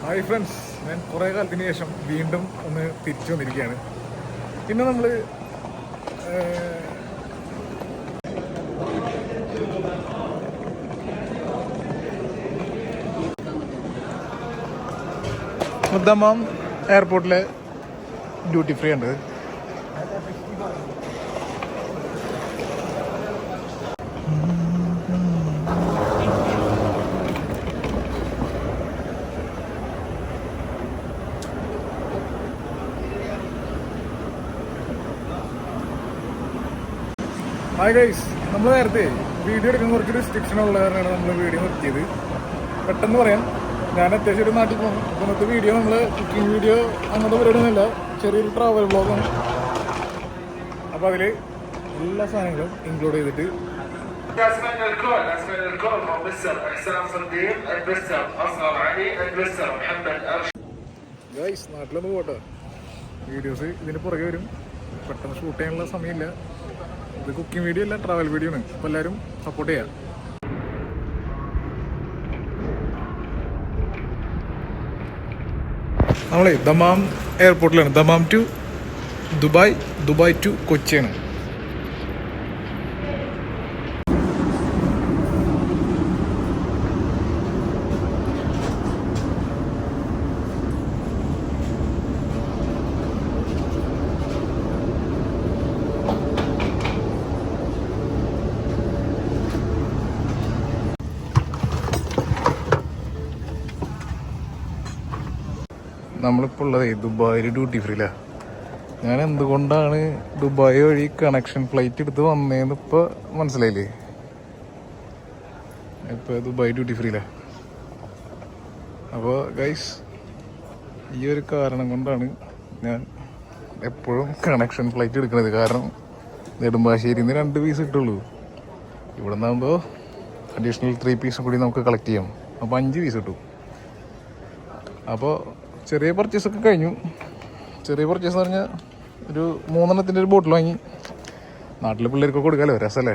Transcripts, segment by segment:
Hi friends, ഞാൻ കുറേ കാലത്തിന് ശേഷം വീണ്ടും ഒന്ന് തിരിച്ചു വന്നിരിക്കുകയാണ്. പിന്നെ നമ്മൾ മുദ്ദമാം എയർപോർട്ടിലെ ഡ്യൂട്ടി ഫ്രീ ഉണ്ട്. ഹായ് ഗൈസ്, നമ്മൾ നേരത്തെ വീഡിയോ എടുക്കുന്ന കുറച്ച് റിസ്ട്രിക്ഷൻ ഉള്ള കാരണമാണ് നമ്മൾ വീഡിയോ നിർത്തിയത്. പെട്ടെന്ന് പറയാം, ഞാൻ അത്യാവശ്യം ഒരു നാട്ടിൽ പോകുന്നു. ഇന്നത്തെ വീഡിയോ നമ്മൾ കുക്കിംഗ് വീഡിയോ അങ്ങനത്തെ പരിപാടിയൊന്നുമില്ല, ചെറിയൊരു ട്രാവൽ വ്ളോഗാണ്. അപ്പോൾ അതിൽ എല്ലാ സാധനങ്ങളും ഇൻക്ലൂഡ് ചെയ്തിട്ട് ഗൈസ് നാട്ടിലൊന്ന് പോട്ടെ. വീഡിയോസ് ഇതിന് പുറകെ വരും. പെട്ടെന്ന് ഷൂട്ട് ചെയ്യാനുള്ള സമയമില്ല. ഇത് കുക്കിംഗ് വീഡിയോ അല്ല, ട്രാവൽ വീഡിയോ ആണ്. അപ്പോൾ എല്ലാവരും സപ്പോർട്ട് ചെയ്യാം. നമ്മളെ ദമാം എയർപോർട്ടിലാണ്. Dammam to Dubai, Dubai to കൊച്ചിയാണ്. നമ്മളിപ്പോൾ ഉള്ളത് ദുബായിൽ ഡ്യൂട്ടി ഫ്രീയിലാണ്. ഞാൻ എന്തുകൊണ്ടാണ് ദുബായ് വഴി കണക്ഷൻ ഫ്ലൈറ്റ് എടുത്ത് വന്നതെന്ന് ഇപ്പോൾ മനസ്സിലായില്ലേ? ഇപ്പോൾ ദുബായ് ഡ്യൂട്ടി ഫ്രീയിലാണ്. അപ്പോൾ ഗൈസ്, ഈ ഒരു കാരണം കൊണ്ടാണ് ഞാൻ എപ്പോഴും കണക്ഷൻ ഫ്ലൈറ്റ് എടുക്കുന്നത്. കാരണം നെടുമ്പാശ്ശേരിയിൽ നിന്ന് 2 പീസ് കിട്ടുള്ളൂ. ഇവിടെ നിന്നാകുമ്പോൾ അഡീഷണൽ 3 പീസും കൂടി നമുക്ക് കളക്ട് ചെയ്യാം. അപ്പോൾ 5 പീസ് കിട്ടും. അപ്പോൾ ചെറിയ പർച്ചേസൊക്കെ കഴിഞ്ഞു. ചെറിയ പർച്ചേസ് എന്ന് പറഞ്ഞാൽ ഒരു 3 എണ്ണത്തിൻ്റെ ഒരു ബോട്ടിൽ വാങ്ങി. നാട്ടിലെ പിള്ളേർക്ക് കൊടുക്കാമല്ലോ, രസമല്ലേ?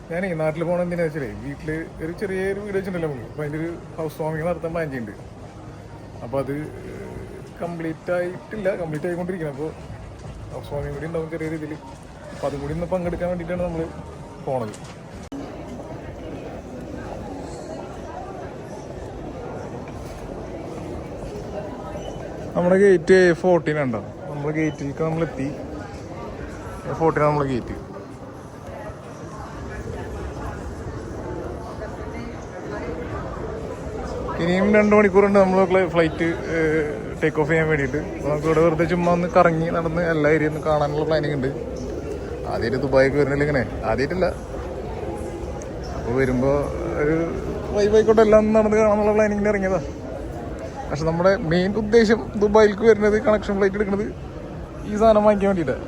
ഞാൻ നാട്ടിൽ പോകണം എന്തിനാ വെച്ചാലേ, വീട്ടിൽ ഒരു ചെറിയൊരു വീട് വെച്ചിട്ടുണ്ടല്ലോ നമുക്ക്. അപ്പോൾ അതിൻ്റെ ഒരു ഹൗസ് വാമിങ് നടത്താൻ പ്ലാൻ ചെയ്യുന്നുണ്ട്. അപ്പോൾ അത് കംപ്ലീറ്റ് ആയിക്കൊണ്ടിരിക്കണം. അപ്പോൾ ഹൗസ് വാമിങ് കൂടി ഉണ്ടാവും ചെറിയ രീതിയിൽ. അപ്പോൾ അതും കൂടി ഒന്ന് പങ്കെടുക്കാൻ വേണ്ടിയിട്ടാണ് നമ്മൾ പോണത്. നമ്മുടെ ഗേറ്റ് A14 ഉണ്ടോ? നമ്മൾ ഗേറ്റിലേക്ക് നമ്മളെത്തി. A14 നമ്മളെ ഗേറ്റ്. ഇനിയും 2 മണിക്കൂറുണ്ട് നമ്മൾ ഫ്ലൈറ്റ് ടേക്ക് ഓഫ് ചെയ്യാൻ വേണ്ടിയിട്ട്. അപ്പോൾ നമുക്ക് ഇവിടെ വെറുതെ ചുമ്മാ ഒന്ന് കറങ്ങി നടന്ന് എല്ലാ ഏരിയ ഒന്ന് കാണാനുള്ള പ്ലാനിങ് ഉണ്ട്. ആദ്യമായിട്ട് ദുബായിക്ക് വരുന്നില്ല, ഇങ്ങനെ ആദ്യമായിട്ടില്ല. അപ്പോൾ വരുമ്പോൾ ഒരു വൈബായിക്കോട്ടെ, എല്ലാം നടന്ന് കാണാനുള്ള പ്ലാനിങ്ങിന് ഇറങ്ങിയതാണ്. പക്ഷെ നമ്മുടെ മെയിൻ ഉദ്ദേശം ദുബായിലേക്ക് വരുന്നത്, കണക്ഷൻ ഫ്ലൈറ്റ് എടുക്കുന്നത് ഈ സാധനം വാങ്ങിക്കാൻ വേണ്ടിയിട്ടാണ്.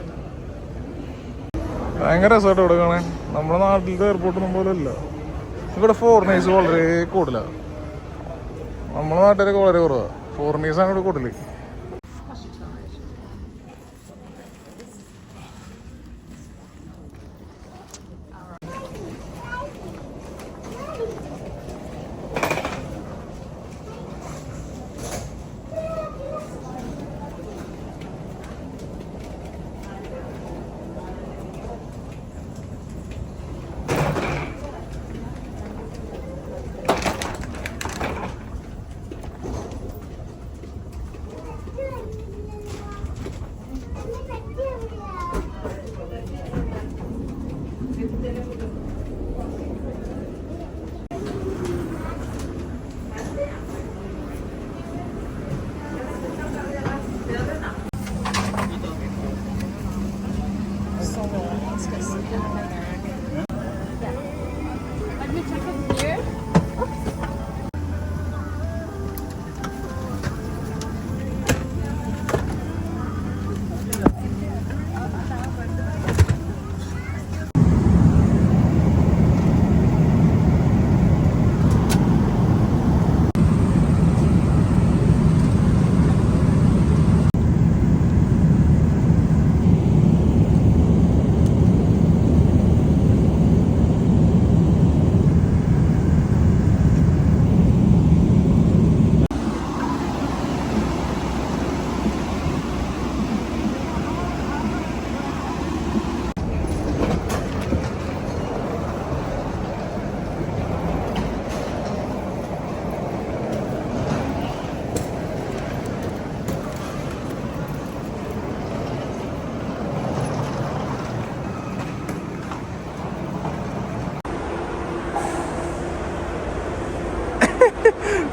ഭയങ്കര രസമായിട്ട് ഇവിടെ കാണാൻ. നമ്മുടെ നാട്ടിലത്തെ എയർപോർട്ടൊന്നും പോലെ അല്ല. ഇവിടെ ഫോറിനേഴ്സ് വളരെ കൂടുതലാണ്. നമ്മുടെ നാട്ടിലൊക്കെ വളരെ കുറവാണ്. ഫോറിനേഴ്സാണ് ഇവിടെ കൂടുതൽ.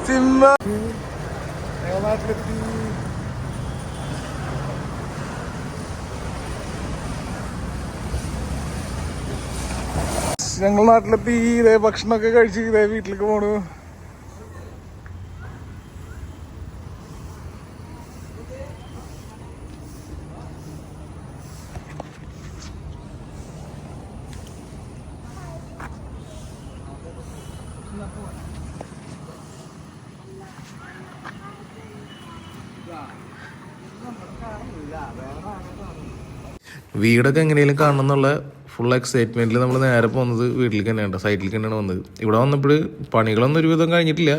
സിംബ നാട്ടിലെത്തി. ഞങ്ങൾ നാട്ടിലെത്തി. ഇതേ ഭക്ഷണമൊക്കെ കഴിച്ച് ഇതേ വീട്ടിലേക്ക് പോണു. വീടൊക്കെ എങ്ങനെയും കാണണം എന്നുള്ള ഫുൾ എക്സൈറ്റ്മെന്റിൽ നമ്മൾ നേരെ പോകുന്നത് വീട്ടിലേക്ക് തന്നെയാണ്, സൈറ്റിലേക്ക് തന്നെയാണ് വന്നത്. ഇവിടെ വന്നപ്പോൾ പണികളൊന്നും ഒരുവിധം കഴിഞ്ഞിട്ടില്ല,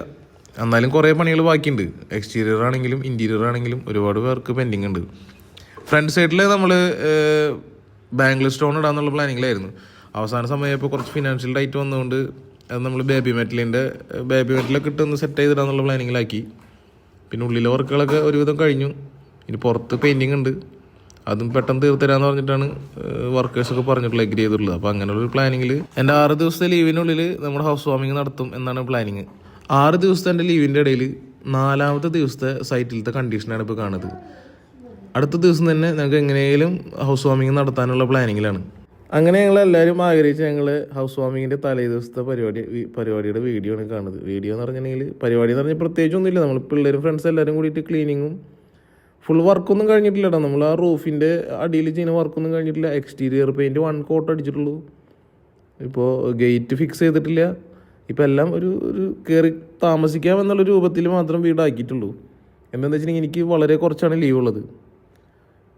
എന്നാലും കുറേ പണികൾ ബാക്കിയുണ്ട്. എക്സ്റ്റീരിയർ ആണെങ്കിലും ഇൻറ്റീരിയർ ആണെങ്കിലും ഒരുപാട് പേർക്ക് പെൻഡിങ് ഉണ്ട്. ഫ്രണ്ട് സൈഡിൽ നമ്മൾ ബാംഗ്ലൂർ സ്റ്റോൺ ഇടാന്നുള്ള പ്ലാനിങ്ങിലായിരുന്നു. അവസാന സമയപ്പോൾ കുറച്ച് ഫിനാൻഷ്യൽ ടൈറ്റ് വന്നതുകൊണ്ട് അത് നമ്മൾ ബേബി മെറ്റലൊക്കെ ഇട്ടൊന്ന് സെറ്റ് ചെയ്തിടാന്നുള്ള പ്ലാനിങ്ങിലാക്കി. പിന്നെ ഉള്ളിലെ വർക്കുകളൊക്കെ ഒരുവിധം കഴിഞ്ഞു. ഇനി പുറത്ത് പെയിൻറ്റിങ് ഉണ്ട്, അതും പെട്ടെന്ന് തീർത്തരാന്ന് പറഞ്ഞിട്ടാണ് വർക്കേഴ്സൊക്കെ പറഞ്ഞിട്ടുള്ള എഗ്രി ചെയ്തിട്ടുള്ളത്. അപ്പോൾ അങ്ങനെയുള്ളൊരു പ്ലാനിങ്ങിൽ എൻ്റെ 6 ദിവസത്തെ ലീവിനുള്ളിൽ നമ്മുടെ ഹൗസ് വാമിങ് നടത്തും എന്നാണ് പ്ലാനിങ്. 6 ദിവസത്തെ എൻ്റെ ലീവിൻ്റെ ഇടയിൽ 4ാമത്തെ ദിവസത്തെ സൈറ്റിലത്തെ കണ്ടീഷനാണ് ഇപ്പോൾ കാണുന്നത്. അടുത്ത ദിവസം തന്നെ ഞങ്ങൾക്ക് എങ്ങനെയും ഹൗസ് വാമിങ് നടത്താനുള്ള പ്ലാനിങ്ങിലാണ്. അങ്ങനെ ഞങ്ങളെല്ലാവരും ആഗ്രഹിച്ച് ഞങ്ങൾ ഹൗസ് വാമിങ്ങിൻ്റെ തലേ ദിവസത്തെ പരിപാടിയുടെ വീഡിയോ ആണ് കാണുന്നത്. വീഡിയോ എന്ന് പറഞ്ഞിട്ടുണ്ടെങ്കിൽ പരിപാടി എന്ന് പറഞ്ഞാൽ പ്രത്യേകിച്ചൊന്നുമില്ല. നമ്മൾ പിള്ളേരും ഫ്രണ്ട്സ് എല്ലാവരും കൂടിയിട്ട് ക്ലീനിങ്ങും ഫുൾ വർക്കൊന്നും കഴിഞ്ഞിട്ടില്ല കേട്ടോ. നമ്മൾ ആ റൂഫിൻ്റെ അടിയിൽ ചെയ്യുന്ന വർക്കൊന്നും കഴിഞ്ഞിട്ടില്ല. എക്സ്റ്റീരിയർ പെയിൻറ്റ് 1 കോട്ട് അടിച്ചിട്ടുള്ളൂ. ഇപ്പോൾ ഗേറ്റ് ഫിക്സ് ചെയ്തിട്ടില്ല. ഇപ്പോൾ എല്ലാം ഒരു കയറി താമസിക്കാം എന്നുള്ള രൂപത്തിൽ മാത്രം വീടാക്കിയിട്ടുള്ളൂ. എന്താണെന്ന് വെച്ചിട്ടുണ്ടെങ്കിൽ എനിക്ക് വളരെ കുറച്ചാണ് ലീവ് ഉള്ളത്.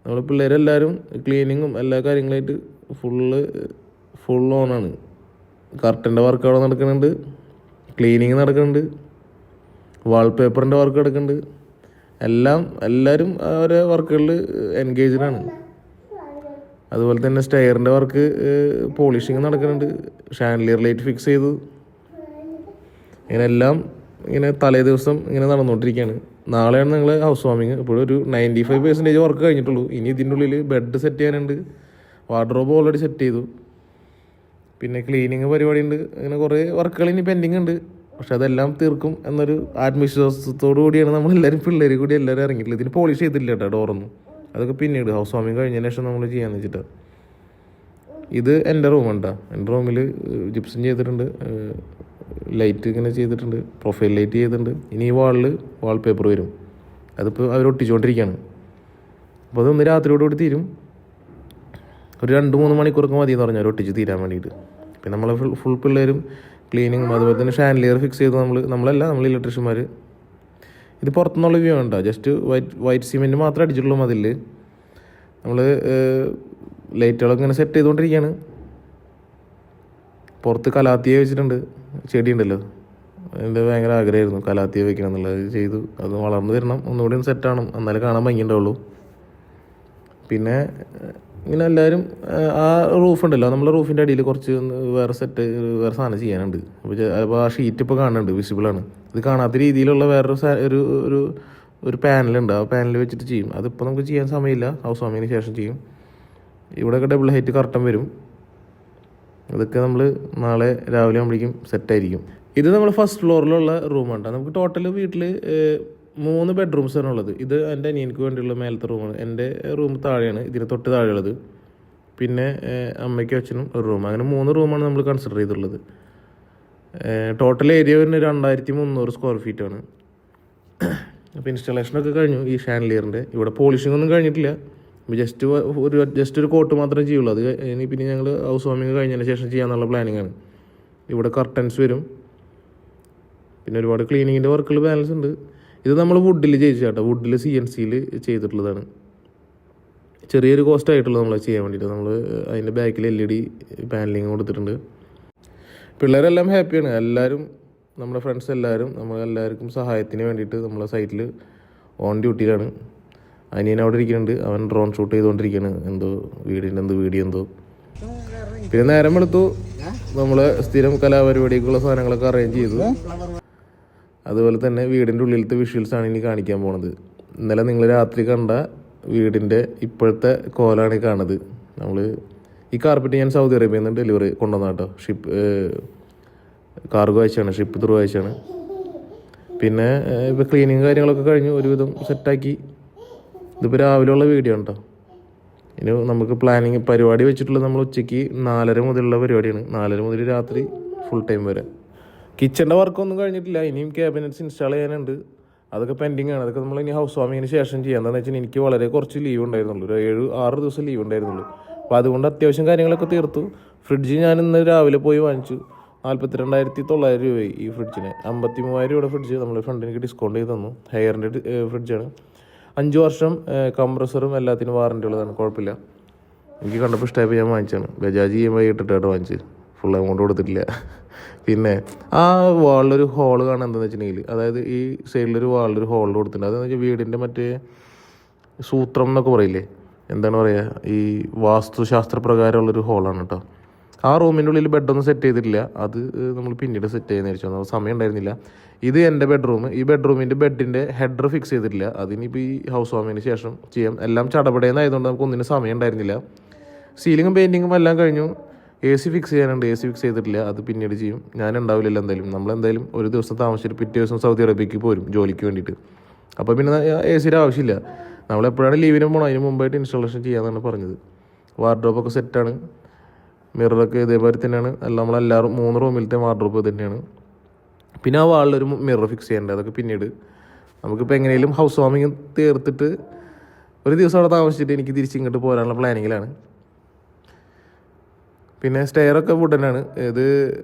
നമ്മൾ പിള്ളേരെല്ലാവരും ക്ലീനിങ്ങും എല്ലാ കാര്യങ്ങളായിട്ട് ഫുൾ ഓണാണ്. കർട്ടൻ്റെ വർക്ക് അവിടെ നടക്കുന്നുണ്ട്, ക്ലീനിങ് നടക്കുന്നുണ്ട്, വാൾപേപ്പറിൻ്റെ വർക്ക് നടക്കുന്നുണ്ട്. എല്ലാവരും അവരെ വർക്കുകളിൽ എൻഗേജ്ഡാണ്. അതുപോലെ തന്നെ സ്റ്റെയറിൻ്റെ വർക്ക് പോളിഷിങ് നടക്കുന്നുണ്ട്, ഷാൻഡിലിയർ ലൈറ്റ് ഫിക്സ് ചെയ്തു. ഇങ്ങനെ എല്ലാം ഇങ്ങനെ തലേ ദിവസം ഇങ്ങനെ നടന്നുകൊണ്ടിരിക്കുകയാണ്. നാളെയാണ് ഞങ്ങൾ ഹൗസ് വാമിങ്. ഇപ്പോഴും ഒരു 95% വർക്ക് കഴിഞ്ഞിട്ടുള്ളൂ. ഇനി ഇതിൻ്റെ ഉള്ളിൽ ബെഡ് സെറ്റ് ചെയ്യാനുണ്ട്, വാർഡ്രോബ് ഓൾറെഡി സെറ്റ് ചെയ്തു, പിന്നെ ക്ലീനിങ് പരിപാടി ഉണ്ട്. അങ്ങനെ കുറേ വർക്കുകൾ ഇനി പെൻഡിങ് ഉണ്ട്. പക്ഷെ അതെല്ലാം തീർക്കും എന്നൊരു ആത്മവിശ്വാസത്തോടു കൂടിയാണ് നമ്മളെല്ലാവരും പിള്ളേർ കൂടി എല്ലാവരും ഇറങ്ങിയിട്ടുള്ളത്. ഇതിന് പോളിഷ് ചെയ്തില്ല കേട്ടോ ഡോറൊന്നും. അതൊക്കെ പിന്നീട് ഹൗസ് വാമിങ് കഴിഞ്ഞതിന് ശേഷം നമ്മൾ ചെയ്യാന്ന് വെച്ചിട്ടാണ്. ഇത് എൻ്റെ റൂമുണ്ട്. എൻ്റെ റൂമിൽ ജിപ്സം ചെയ്തിട്ടുണ്ട്, ലൈറ്റ് ഇങ്ങനെ ചെയ്തിട്ടുണ്ട്, പ്രൊഫൈൽ ലൈറ്റ് ചെയ്തിട്ടുണ്ട്. ഇനി ഈ വാൾപേപ്പർ വരും, അതിപ്പോൾ അവർ ഒട്ടിച്ചുകൊണ്ടിരിക്കുകയാണ്. അപ്പോൾ അതൊന്ന് രാത്രിയോടുകൂടി തീരും. ഒരു 2-3 മണിക്കൂറൊക്കെ മതി എന്ന് പറഞ്ഞാൽ ഒട്ടിച്ച് തീരാൻ വേണ്ടിയിട്ട്. പിന്നെ നമ്മൾ ഫുൾ പിള്ളേരും ക്ലീനിങ്ങും അതുപോലെ തന്നെ ഷാൻഡിലിയർ ഫിക്സ് ചെയ്ത് നമ്മൾ ഇലക്ട്രീഷ്യന്മാർ. ഇത് പുറത്തുനിന്നുള്ള വ്യൂ വേണ്ട, ജസ്റ്റ് വൈറ്റ് സിമെൻറ്റ് മാത്രമേ അടിച്ചിട്ടുള്ളൂ അതിൽ. നമ്മൾ ലൈറ്റുകളൊക്കെ ഇങ്ങനെ സെറ്റ് ചെയ്തുകൊണ്ടിരിക്കുകയാണ്. പുറത്ത് കലാത്തിയ വെച്ചിട്ടുണ്ട്, ചെടി ഉണ്ടല്ലോ, അതിൻ്റെ ഭയങ്കര ആഗ്രഹമായിരുന്നു കലാത്തിയ വെക്കണം എന്നുള്ളത്. ചെയ്തു, അത് വളർന്നു വരണം, ഒന്നുകൂടി സെറ്റാണ്, എന്നാലേ കാണാൻ ഭംഗിയുണ്ടാവുള്ളൂ. പിന്നെ ഇങ്ങനെ എല്ലാവരും ആ റൂഫുണ്ടല്ലോ, നമ്മളെ റൂഫിൻ്റെ അടിയിൽ കുറച്ച് വേറെ സാധനം ചെയ്യാനുണ്ട്. അപ്പോൾ ആ ഷീറ്റ് ഇപ്പോൾ കാണുന്നുണ്ട്, വിസിബിളാണ്. ഇത് കാണാത്ത രീതിയിലുള്ള വേറൊരു ഒരു പാനലുണ്ട്, ആ പാനൽ വെച്ചിട്ട് ചെയ്യും. അതിപ്പോൾ നമുക്ക് ചെയ്യാൻ സമയമില്ല, ഹൗസ് വാമിങ്ങിന് ശേഷം ചെയ്യും. ഇവിടെയൊക്കെ ഡബിൾ ഹൈറ്റ് കർട്ടൻ വരും. അതൊക്കെ നമ്മൾ നാളെ രാവിലെ ആകുമ്പോഴേക്കും സെറ്റായിരിക്കും. ഇത് നമ്മൾ ഫസ്റ്റ് ഫ്ലോറിലുള്ള റൂമാണ്. നമുക്ക് ടോട്ടൽ വീട്ടിൽ 3 ബെഡ്റൂംസാണ് ഉള്ളത്. ഇത് എൻ്റെ അനിയനിക്ക് വേണ്ടിയുള്ള മേലത്തെ റൂമാണ്. എൻ്റെ റൂം താഴെയാണ്, ഇതിന് തൊട്ട് താഴെയുള്ളത്. പിന്നെ അമ്മയ്ക്കും അച്ഛനും ഒരു റൂം. അങ്ങനെ 3 റൂമാണ് നമ്മൾ കൺസിഡർ ചെയ്തിട്ടുള്ളത്. ടോട്ടൽ ഏരിയ വരുന്നത് 2300 സ്ക്വയർ ഫീറ്റാണ്. അപ്പോൾ ഇൻസ്റ്റാളേഷനൊക്കെ കഴിഞ്ഞു ഈ ഷാൻഡിലിയറിൻ്റെ. ഇവിടെ പോളിഷിംഗ് ഒന്നും കഴിഞ്ഞിട്ടില്ല, ജസ്റ്റ് ഒരു കോട്ട് മാത്രമേ ചെയ്യുള്ളൂ. അത് ഇനി പിന്നെ ഞങ്ങൾ ഹൗസ് വാമിങ് കഴിഞ്ഞതിന് ശേഷം ചെയ്യാന്നുള്ള പ്ലാനിങ്ങാണ്. ഇവിടെ കർട്ടൻസ് വരും, പിന്നെ ഒരുപാട് ക്ലീനിങ്ങിൻ്റെ വർക്കുകൾ ബാലൻസ് ഉണ്ട്. ഇത് നമ്മൾ വുഡിൽ ചെയ്യിച്ചു കേട്ടോ, വുഡിൽ CNCയിൽ ചെയ്തിട്ടുള്ളതാണ്. ചെറിയൊരു കോസ്റ്റ് ആയിട്ടുള്ളത് നമ്മൾ ചെയ്യാൻ വേണ്ടിയിട്ട്. നമ്മൾ അതിൻ്റെ ബാക്കിൽ LED പാനലിങ് കൊടുത്തിട്ടുണ്ട്. പിള്ളേരെല്ലാം ഹാപ്പിയാണ്. എല്ലാവരും നമ്മുടെ ഫ്രണ്ട്സ് എല്ലാവരും നമ്മളെല്ലാവർക്കും സഹായത്തിന് വേണ്ടിയിട്ട് നമ്മളെ സൈറ്റിൽ ഓൺ ഡ്യൂട്ടിയിലാണ്. അനിയൻ അവിടെ ഇരിക്കുന്നുണ്ട്, അവൻ ഡ്രോൺ ഷൂട്ട് ചെയ്തുകൊണ്ടിരിക്കുകയാണ്, വീഡിയോ എന്തോ. പിന്നെ നേരം വെളുത്തു, നമ്മളെ സ്ഥിരം കലാപരിപാടിക്കുള്ള സാധനങ്ങളൊക്കെ അറേഞ്ച് ചെയ്തു. അതുപോലെ തന്നെ വീടിൻ്റെ ഉള്ളിലത്തെ വിഷ്വൽസാണ് ഇനി കാണിക്കാൻ പോണത്. ഇന്നലെ നിങ്ങൾ രാത്രി കണ്ട വീടിൻ്റെ ഇപ്പോഴത്തെ കോലാണ് ഈ കാണുന്നത്. നമ്മൾ ഈ കാർപ്പറ്റ് ഞാൻ സൗദി അറേബ്യയിൽ നിന്ന് ഡെലിവറി കൊണ്ടുവന്ന കേട്ടോ. കാർഗോ അയച്ചാണ്, ഷിപ്പ് ത്രൂ അയച്ചാണ്. പിന്നെ ഇപ്പോൾ ക്ലീനിങ് കാര്യങ്ങളൊക്കെ കഴിഞ്ഞു ഒരുവിധം സെറ്റാക്കി. ഇതിപ്പോൾ രാവിലെയുള്ള വീഡിയോ ആണ് കേട്ടോ. ഇനി നമുക്ക് പ്ലാനിങ് പരിപാടി വെച്ചിട്ടുള്ളത് നമ്മൾ ഉച്ചയ്ക്ക് 4:30 മുതലുള്ള പരിപാടിയാണ്. 4:30 മുതൽ രാത്രി ഫുൾ ടൈം വരെ. കിച്ചൻ്റെ വർക്കൊന്നും കഴിഞ്ഞിട്ടില്ല. ഇനിയും ക്യാബിനറ്റ്സ് ഇൻസ്റ്റാൾ ചെയ്യാനുണ്ട്. അതൊക്കെ പെൻഡിങ് ആണ്. അതൊക്കെ നമ്മൾ ഇനി ഹൗസ് വാമിങ്ങിന് ശേഷം ചെയ്യാം. എന്താണെന്ന് വെച്ചാൽ എനിക്ക് വളരെ കുറച്ച് ലീവ് ഉണ്ടായിരുന്നുള്ളൂ. ഒരു 7-6 ദിവസം ലീവ് ഉണ്ടായിരുന്നുള്ളൂ. അപ്പോൾ അതുകൊണ്ട് അത്യാവശ്യം കാര്യങ്ങളൊക്കെ തീർത്തു. ഫ്രിഡ്ജ് ഞാൻ ഇന്ന് രാവിലെ പോയി വാങ്ങിച്ചു. 42,900 രൂപയായി ഈ ഫ്രിഡ്ജിന്. 53,000 രൂപയുടെ ഫ്രിഡ്ജ് നമ്മൾ ഫ്രണ്ടിലേക്ക് ഡിസ്കൗണ്ട് ചെയ്ത് തന്നു. ഹെയറിൻ്റെ ഫ്രിഡ്ജാണ്. 5 വർഷം കംപ്രസറും എല്ലാത്തിനും വാറൻറ്റി ഉള്ളതാണ്. കുഴപ്പമില്ല. എനിക്ക് കണ്ടപ്പോൾ ഇഷ്ടമായപ്പോൾ ഞാൻ വാങ്ങിച്ചാണ്. ബജാജ് EMI ഇട്ടിട്ടാണ് വാങ്ങിച്ചത്. ഫുൾ എമൗണ്ട് കൊടുത്തിട്ടില്ല. പിന്നെ ആ വാളിലൊരു ഹോള് കാണാൻ എന്താണെന്ന് വെച്ചിട്ടുണ്ടെങ്കിൽ, അതായത് ഈ സൈഡിലൊരു വാളിലൊരു ഹോൾ കൊടുത്തിട്ടുണ്ട്. അതെന്ന് വെച്ചാൽ വീടിൻ്റെ മറ്റേ സൂത്രം എന്നൊക്കെ പറയില്ലേ, എന്താണ് പറയുക, ഈ വാസ്തുശാസ്ത്രപ്രകാരമുള്ളൊരു ഹോളാണ് കേട്ടോ. ആ റൂമിൻ്റെ ഉള്ളിൽ ബെഡൊന്നും സെറ്റ് ചെയ്തിട്ടില്ല. അത് നമ്മൾ പിന്നീട് സെറ്റ് ചെയ്യുന്ന വെച്ചാൽ നമുക്ക് സമയം ഉണ്ടായിരുന്നില്ല. ഇത് എൻ്റെ ബെഡ്റൂം. ഈ ബെഡ്റൂമിൻ്റെ ബെഡിൻ്റെ ഹെഡർ ഫിക്സ് ചെയ്തിട്ടില്ല. അതിനിപ്പോൾ ഈ ഹൗസ് വാമിങ്ങിന് ശേഷം ചെയ്യാം. എല്ലാം ചടപടയെന്നായതുകൊണ്ട് നമുക്ക് ഒന്നിനും സമയം ഉണ്ടായിരുന്നില്ല. സീലിങ്ങും പെയിൻറ്റിങ്ങും എല്ലാം കഴിഞ്ഞു. AC ഫിക്സ് ചെയ്യാനുണ്ട്. AC ഫിക്സ് ചെയ്തിട്ടില്ല. അത് പിന്നീട് ചെയ്യും. ഞാൻ ഉണ്ടാവില്ല എന്തായാലും. നമ്മളെന്തായാലും ഒരു ദിവസം താമസിച്ചിട്ട് പിറ്റേ ദിവസം സൗദി അറേബ്യക്ക് പോരും ജോലിക്ക് വേണ്ടിയിട്ട്. അപ്പോൾ പിന്നെ AC ആവശ്യമില്ല. നമ്മളെപ്പോഴാണ് ലീവിന് പോകണം അതിന് മുമ്പായിട്ട് ഇൻസ്റ്റാളേഷൻ ചെയ്യാമെന്നാണ് പറഞ്ഞത്. വാർഡ്രോബൊക്കെ സെറ്റാണ്. മിററൊക്കെ ഇതേപോലെ തന്നെയാണ്. നമ്മളെല്ലാവരും 3 റൂമിലത്തെ വാർഡ്രോബ് തന്നെയാണ്. പിന്നെ ആ വാളിലൊരു മിറർ ഫിക്സ് ചെയ്യേണ്ടത്. അതൊക്കെ പിന്നീട് നമുക്കിപ്പോൾ എങ്ങനെയും ഹൗസ് വാമിങ് തീർത്തിട്ട് ഒരു ദിവസം അവിടെ താമസിച്ചിട്ട് എനിക്ക് തിരിച്ച് ഇങ്ങോട്ട് പോരാനുള്ള പ്ലാനിങ്ങിലാണ്. പിന്നെ സ്റ്റെയറൊക്കെ വുഡ് തന്നെയാണ്. ഇത്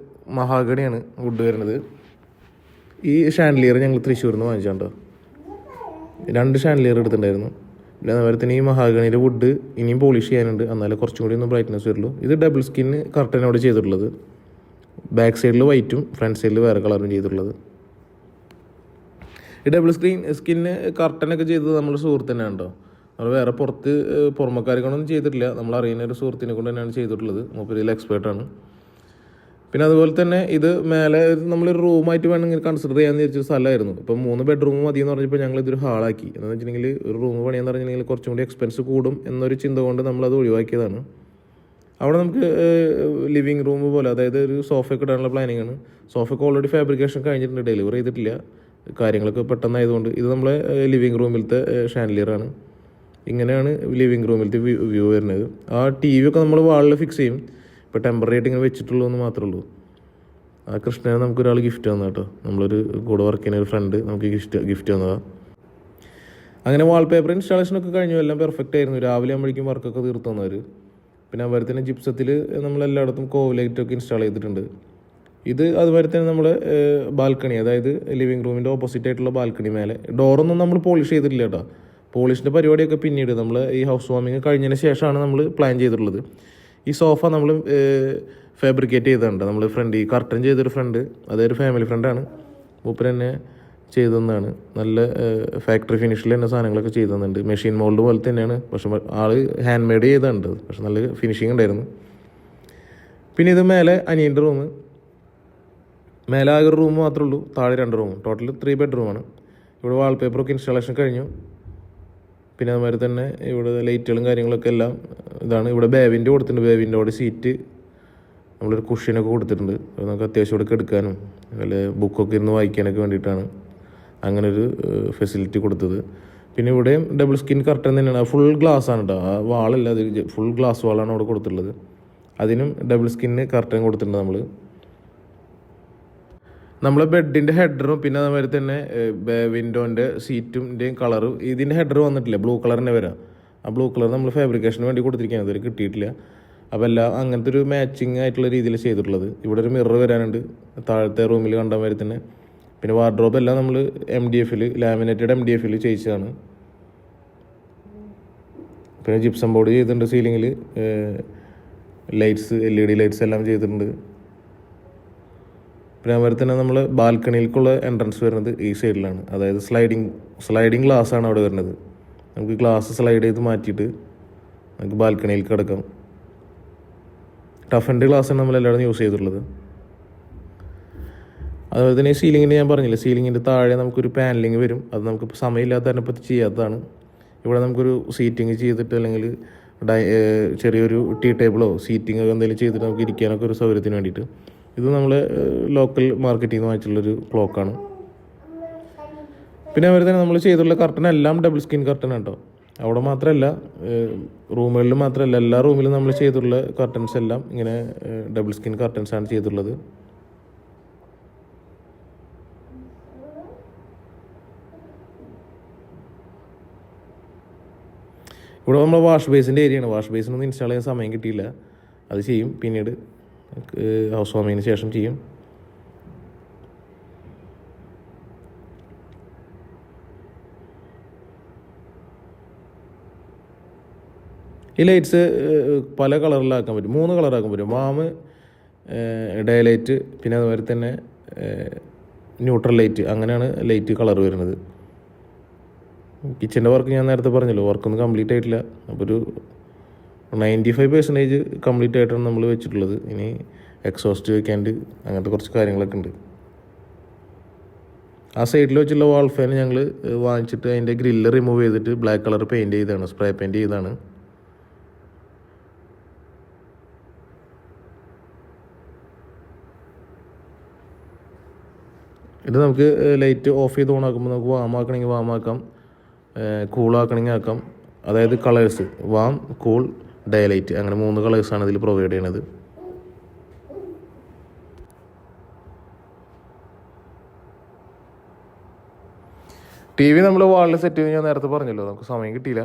മഹാഗണിയാണ് വുഡ് വരുന്നത്. ഈ ഷാൻഡലിയർ ഞങ്ങൾ തൃശ്ശൂരിൽ നിന്ന് വാങ്ങിച്ചാണ്ടോ. 2 ഷാൻഡലിയർ എടുത്തിട്ടുണ്ടായിരുന്നു. പിന്നെ അതുപോലെ തന്നെ ഈ മഹാഗണിയുടെ വുഡ് ഇനിയും പോളിഷ് ചെയ്യാനുണ്ട്. എന്നാലും കുറച്ചും കൂടി ഒന്ന് ബ്രൈറ്റ്നസ് വരുള്ളൂ. ഇത് ഡബിൾ സ്കിന്ന് കർട്ടനോട് ചെയ്തിട്ടുള്ളത്. ബാക്ക് സൈഡിൽ വൈറ്റും ഫ്രണ്ട് സൈഡിൽ വേറെ കളറും ചെയ്തിട്ടുള്ളത്. ഈ ഡബിൾ സ്കിന്ന് കർട്ടനൊക്കെ ചെയ്തത് നമ്മുടെ സുഹൃത്ത് തന്നെയാണ് കേട്ടോ. നമ്മൾ വേറെ പുറമക്കാർക്കൊന്നും ചെയ്തിട്ടില്ല. നമ്മൾ അറിയുന്ന ഒരു സുഹൃത്തിനെ കൊണ്ട് തന്നെയാണ് ചെയ്തിട്ടുള്ളത്. മൂപ്പരിൽ എക്സ്പേർട്ടാണ്. പിന്നെ അതുപോലെ തന്നെ ഇത് മേലെ നമ്മളൊരു റൂമായിട്ട് വേണമെങ്കിൽ കൺസിഡർ ചെയ്യാമെന്ന് വിചാരിച്ച സ്ഥലമായിരുന്നു. ഇപ്പം 3 ബെഡ്റൂം മതി എന്ന് പറഞ്ഞപ്പോൾ ഞങ്ങളിതൊരു ഹാളാക്കി. എന്താണെന്ന് വെച്ചിട്ടുണ്ടെങ്കിൽ ഒരു റൂം പണിയാന്ന് പറഞ്ഞിട്ടുണ്ടെങ്കിൽ കുറച്ചും കൂടി എക്സ്പെൻസ് കൂടും എന്നൊരു ചിന്ത കൊണ്ട് നമ്മളത് ഒഴിവാക്കിയതാണ്. അവിടെ നമുക്ക് ലിവിങ് റൂം പോലെ, അതായത് ഒരു സോഫയൊക്കെ ഇടാനുള്ള പ്ലാനിങ് ആണ്. സോഫയ്ക്ക് ഓൾറെഡി ഫാബ്രിക്കേഷൻ കഴിഞ്ഞിട്ടുണ്ട്, ഡെലിവറി ചെയ്തിട്ടില്ല. കാര്യങ്ങളൊക്കെ പെട്ടെന്നായതുകൊണ്ട് ഇത് നമ്മളെ ലിവിങ് റൂമിലത്തെ ഷാൻഡലിയറാണ്. ഇങ്ങനെയാണ് ലിവിങ് റൂമിലത്തെ വ്യൂ വരുന്നത്. ആ TV ഒക്കെ നമ്മൾ വാളിൽ ഫിക്സ് ചെയ്യും. ഇപ്പോൾ ടെമ്പററി ആയിട്ട് ഇങ്ങനെ വെച്ചിട്ടുള്ളൂ എന്ന് മാത്രമേ ഉള്ളൂ. ആ കൃഷ്ണനെ നമുക്കൊരാൾ ഗിഫ്റ്റ് തന്നതാണ് കേട്ടോ. നമ്മളൊരു കൂടെ വർക്ക് ചെയ്യുന്ന ഒരു ഫ്രണ്ട് നമുക്ക് ഗിഫ്റ്റ് തന്നതാണ്. അങ്ങനെ വാൾപേപ്പർ ഇൻസ്റ്റാളേഷനൊക്കെ കഴിഞ്ഞു. എല്ലാം പെർഫെക്റ്റ് ആയിരുന്നു. രാവിലെ ആകുമ്പോഴേക്കും വർക്കൊക്കെ തീർത്ത് തന്നവർ. പിന്നെ അതുപോലെ തന്നെ ജിപ്സത്തിൽ നമ്മളെല്ലായിടത്തും കോവലൈറ്റൊക്കെ ഇൻസ്റ്റാൾ ചെയ്തിട്ടുണ്ട്. ഇത് അതുപോലെ തന്നെ നമ്മൾ ബാൽക്കണി, അതായത് ലിവിങ് റൂമിൻ്റെ ഓപ്പോസിറ്റ് ആയിട്ടുള്ള ബാൽക്കണി മേലെ ഡോറൊന്നും നമ്മൾ പോളിഷ് ചെയ്തിട്ടില്ല കേട്ടോ. പോളിഷിൻ്റെ പരിപാടിയൊക്കെ പിന്നീട് നമ്മൾ ഈ ഹൗസ് വാമിങ് കഴിഞ്ഞതിന് ശേഷമാണ് നമ്മൾ പ്ലാൻ ചെയ്തിട്ടുള്ളത്. ഈ സോഫ നമ്മൾ ഫാബ്രിക്കേറ്റ് ചെയ്തിട്ടുണ്ട്. നമ്മൾ ഈ കർട്ടൻ ചെയ്തൊരു ഫ്രണ്ട്, അതൊരു ഫാമിലി ഫ്രണ്ടാണ്. മൂപ്പർ തന്നെ ചെയ്തു തന്നതാണ്. നല്ല ഫാക്ടറി ഫിനിഷിൽ തന്നെ സാധനങ്ങളൊക്കെ ചെയ്തു തന്നിട്ടുണ്ട്. മെഷീൻ മോൾഡ് പോലെ തന്നെയാണ്. പക്ഷെ ആൾ ഹാൻഡ് മെയ്ഡ് ചെയ്തിട്ടുണ്ട്. പക്ഷെ നല്ല ഫിനിഷിങ് ഉണ്ടായിരുന്നു. പിന്നെ ഇത് മേലെ അനിയൻ്റെ റൂം. മേലെ ആകെ ഒരു റൂം മാത്രമേ ഉള്ളൂ, താഴെ 2 റൂം. ടോട്ടൽ 3 ബെഡ്റൂമാണ്. ഇവിടെ വാൾപേപ്പറൊക്കെ ഇൻസ്റ്റാളേഷൻ കഴിഞ്ഞു. പിന്നെ അതുമാതിരി തന്നെ ഇവിടെ ലൈറ്റുകളും കാര്യങ്ങളൊക്കെ എല്ലാം ഇതാണ്. ഇവിടെ ബേവിൻ്റെ കൊടുത്തിട്ടുണ്ട്. ബേവിൻ്റെ അവിടെ സീറ്റ് നമ്മളൊരു കുഷ്യനൊക്കെ കൊടുത്തിട്ടുണ്ട്. അത് നമുക്ക് അത്യാവശ്യം ഇവിടെ എടുക്കാനും അല്ല ബുക്കൊക്കെ ഇരുന്ന് വായിക്കാനൊക്കെ വേണ്ടിയിട്ടാണ് അങ്ങനൊരു ഫെസിലിറ്റി കൊടുത്തത്. പിന്നെ ഇവിടെയും ഡബിൾ സ്കിൻ കർട്ടൻ തന്നെയാണ്. ഫുൾ ഗ്ലാസ് ആണ് കേട്ടോ. ആ വാളല്ല, അത് ഫുൾ ഗ്ലാസ് വാളാണ് അവിടെ കൊടുത്തിട്ടുള്ളത്. അതിനും ഡബിൾ സ്കിന്ന് കർട്ടൻ കൊടുത്തിട്ടുണ്ട് നമ്മളെ ബെഡിൻ്റെ ഹെഡറും പിന്നെ അതുമാതിരി തന്നെ വിൻഡോൻ്റെ സീറ്റിൻ്റെയും കളറും. ഇതിൻ്റെ ഹെഡർ വന്നിട്ടില്ല, ബ്ലൂ കളർ തന്നെ വരാം. ആ ബ്ലൂ കളർ നമ്മൾ ഫാബ്രിക്കേഷന് വേണ്ടി കൊടുത്തിരിക്കുകയാണ്, അതുവരെ കിട്ടിയിട്ടില്ല. അപ്പോൾ എല്ലാം അങ്ങനത്തെ ഒരു മാച്ചിങ് ആയിട്ടുള്ള രീതിയിൽ ചെയ്തിട്ടുള്ളത്. ഇവിടെ ഒരു മിറർ വരാനുണ്ട് താഴത്തെ റൂമിൽ കണ്ട മാതിരി തന്നെ. പിന്നെ വാർഡ്രോബ് എല്ലാം നമ്മൾ MDF ലാമിനേറ്റഡ് MDF ചെയ്യിച്ചതാണ്. പിന്നെ ജിപ്സം ബോർഡ് ചെയ്തിട്ടുണ്ട്. സീലിങ്ങിൽ ലൈറ്റ്സ് LED ലൈറ്റ്സ് എല്ലാം ചെയ്തിട്ടുണ്ട്. പിന്നെ അതുപോലെ തന്നെ നമ്മൾ ബാൽക്കണിയിലേക്കുള്ള എൻട്രൻസ് വരുന്നത് ഈ സൈഡിലാണ്. അതായത് സ്ലൈഡിങ് ഗ്ലാസ് ആണ് അവിടെ വരുന്നത്. നമുക്ക് ഗ്ലാസ് സ്ലൈഡ് ചെയ്ത് മാറ്റിയിട്ട് നമുക്ക് ബാൽക്കണിയിലേക്ക് കിടക്കാം. ടഫ് ആൻഡ് ഗ്ലാസ്സാണ് നമ്മളെല്ലാവരും യൂസ് ചെയ്തിട്ടുള്ളത്. അതുപോലെ തന്നെ സീലിങ്ങിന് ഞാൻ പറഞ്ഞില്ല, സീലിങ്ങിൻ്റെ താഴെ നമുക്കൊരു പാനലിങ് വരും. അത് നമുക്കിപ്പോൾ സമയമില്ലാത്തതിനെ പറ്റി ചെയ്യാത്തതാണ്. ഇവിടെ നമുക്കൊരു സീറ്റിങ് ചെയ്തിട്ട് അല്ലെങ്കിൽ ചെറിയൊരു ടീ ടേബിളോ സീറ്റിംഗ് എന്തെങ്കിലും ചെയ്തിട്ട് നമുക്ക് ഇരിക്കാനൊക്കെ ഒരു സൗകര്യത്തിന് വേണ്ടിയിട്ട്. ഇത് നമ്മൾ ലോക്കൽ മാർക്കറ്റിൽ നിന്ന് വാങ്ങിച്ചുള്ളൊരു ക്ലോക്കാണ്. പിന്നെ അവർ തന്നെ നമ്മൾ ചെയ്തിട്ടുള്ള കർട്ടൻ എല്ലാം ഡബിൾ സ്ക്രീൻ കർട്ടൻ കേട്ടോ. അവിടെ മാത്രമല്ല, റൂമുകളിൽ മാത്രമല്ല, എല്ലാ റൂമിലും നമ്മൾ ചെയ്തിട്ടുള്ള കർട്ടൻസ് എല്ലാം ഇങ്ങനെ ഡബിൾ സ്ക്രീൻ കർട്ടൻസാണ് ചെയ്തിട്ടുള്ളത്. ഇവിടെ നമ്മൾ വാഷ് ബേസിൻ്റെ ഏരിയയാണ്. വാഷ് ബേസിനൊന്നും ഇൻസ്റ്റാൾ ചെയ്യാൻ സമയം കിട്ടിയില്ല. അത് ചെയ്യും പിന്നീട്, ഹൗസ് വാമിങ്ങിന് ശേഷം ചെയ്യും. ഈ ലൈറ്റ്സ് പല കളറിലാക്കാൻ പറ്റും. 3 കളറാക്കാൻ പറ്റും. വാം, ഡേ ലൈറ്റ്, പിന്നെ അതുപോലെ തന്നെ ന്യൂട്രൽ ലൈറ്റ്. അങ്ങനെയാണ് ലൈറ്റ് കളർ വരുന്നത്. കിച്ചൻ്റെ വർക്ക് ഞാൻ നേരത്തെ പറഞ്ഞല്ലോ, വർക്കൊന്നും കംപ്ലീറ്റ് ആയിട്ടില്ല. അപ്പോൾ ഒരു 95% കംപ്ലീറ്റ് ആയിട്ടാണ് നമ്മൾ വെച്ചിട്ടുള്ളത്. ഇനി എക്സോസ്റ്റ് വെക്കാണ്ട് അങ്ങനത്തെ കുറച്ച് കാര്യങ്ങളൊക്കെ ഉണ്ട്. ആ സൈഡിൽ വെച്ചുള്ള വാൾ ഫാൻ ഞങ്ങൾ വാങ്ങിച്ചിട്ട് അതിൻ്റെ ഗ്രില്ല് റിമൂവ് ചെയ്തിട്ട് ബ്ലാക്ക് കളർ പെയിൻറ്റ് ചെയ്താണ്, സ്പ്രേ പെയിൻറ്റ് ചെയ്താണ്. ഇത് നമുക്ക് ലൈറ്റ് ഓഫ് ചെയ്ത് ഓൺ ആക്കുമ്പോൾ നമുക്ക് വാമാക്കണമെങ്കിൽ വാമാക്കാം, കൂളാക്കണമെങ്കിൽ ആക്കാം. അതായത് colours warm, cool, day light, അങ്ങനെ 3 കളേഴ്സാണ് ഇതിൽ പ്രൊവൈഡ് ചെയ്യണത്. TV നമ്മൾ വാളിൽ സെറ്റ് ചെയ്ത് ഞാൻ നേരത്തെ പറഞ്ഞല്ലോ, നമുക്ക് സമയം കിട്ടിയില്ല.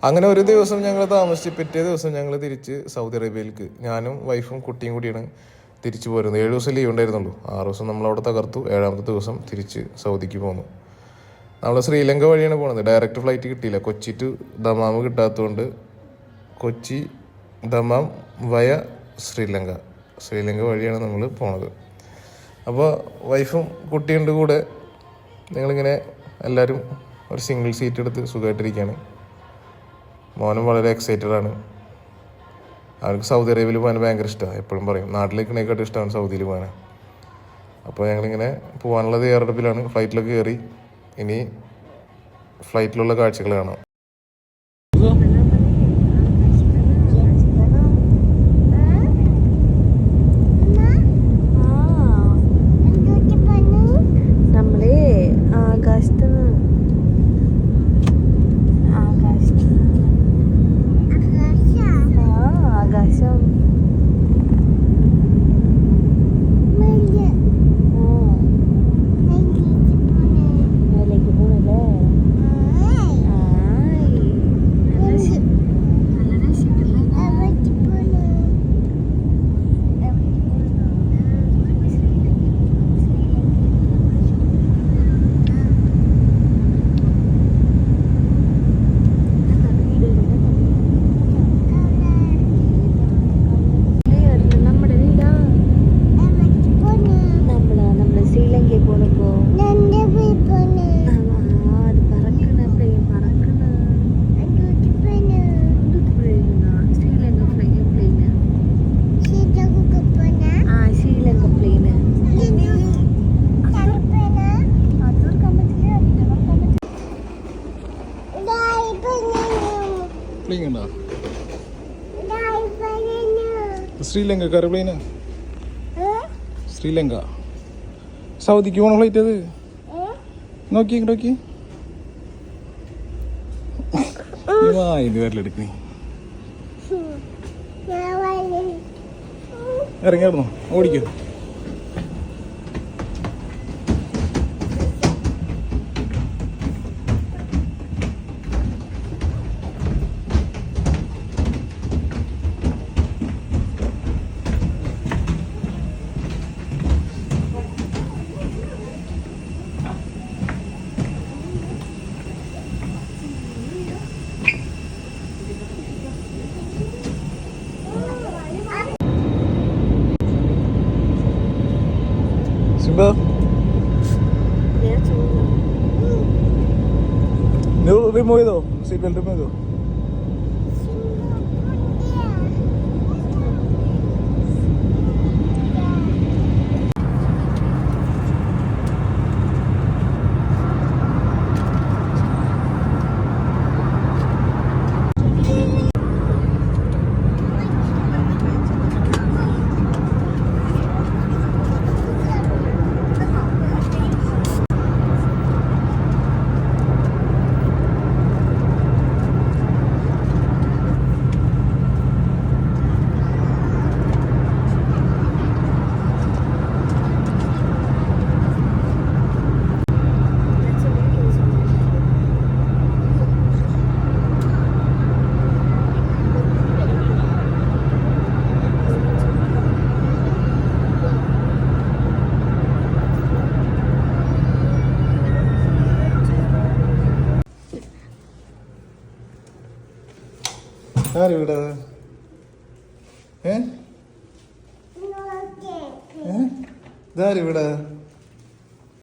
അങ്ങനെ ഒരു ദിവസം ഞങ്ങൾ താമസിച്ച് പിറ്റേ ദിവസം ഞങ്ങൾ തിരിച്ച് സൗദി അറേബ്യയിലേക്ക്, ഞാനും വൈഫും കുട്ടിയും കൂടിയാണ് തിരിച്ചു പോരുന്നത്. 7 ദിവസം ലീവ് ഉണ്ടായിരുന്നുള്ളൂ. 6 ദിവസം നമ്മളവിടെ തകർത്തു. 7ാമത്തെ ദിവസം തിരിച്ച് സൗദിക്ക് പോന്നു. നമ്മൾ ശ്രീലങ്ക വഴിയാണ് പോകുന്നത്. ഡയറക്റ്റ് ഫ്ലൈറ്റ് കിട്ടിയില്ല. കൊച്ചി ടു ദമാം കിട്ടാത്തതുകൊണ്ട് കൊച്ചി ദമാം വയ ശ്രീലങ്ക വഴിയാണ് നമ്മൾ പോണത്. അപ്പോൾ വൈഫും കുട്ടിയുണ്ട് കൂടെ. ഞങ്ങളിങ്ങനെ എല്ലാവരും ഒരു സിംഗിൾ സീറ്റ് എടുത്ത് സുഖമായിട്ടിരിക്കുകയാണ്. മോനും വളരെ എക്സൈറ്റഡാണ്. അവർക്ക് സൗദി അറേബ്യയിൽ പോകാൻ ഭയങ്കര ഇഷ്ടമാണ്. എപ്പോഴും പറയും നാട്ടിലേക്കിനേക്കാട്ടും ഇഷ്ടമാണ് സൗദിയിൽ പോകാൻ. അപ്പോൾ ഞങ്ങളിങ്ങനെ പോകാനുള്ള തയ്യാറെടുപ്പിലാണ്. ഫ്ലൈറ്റിലൊക്കെ കയറി. ഇനി ഫ്ലൈറ്റിലുള്ള കാഴ്ചകൾ കാണാം. ശ്രീലങ്ക പ്ലെയിനാ, ശ്രീലങ്ക സൗദിക്ക് പോണ ഫ്ലൈറ്റ് അത്. നോക്കി ഇത് വരലെടുക്കണേ. ഇറങ്ങിയായിരുന്നോ? ഓടിക്കോ. സിംബ, റിമൂവ് ചെയ്തോ? സീറ്റ് ബെൽറ്റ് റിമൂവ് ചെയ്തോ? ആര് വീടാ? ഇതാര് വീടാ?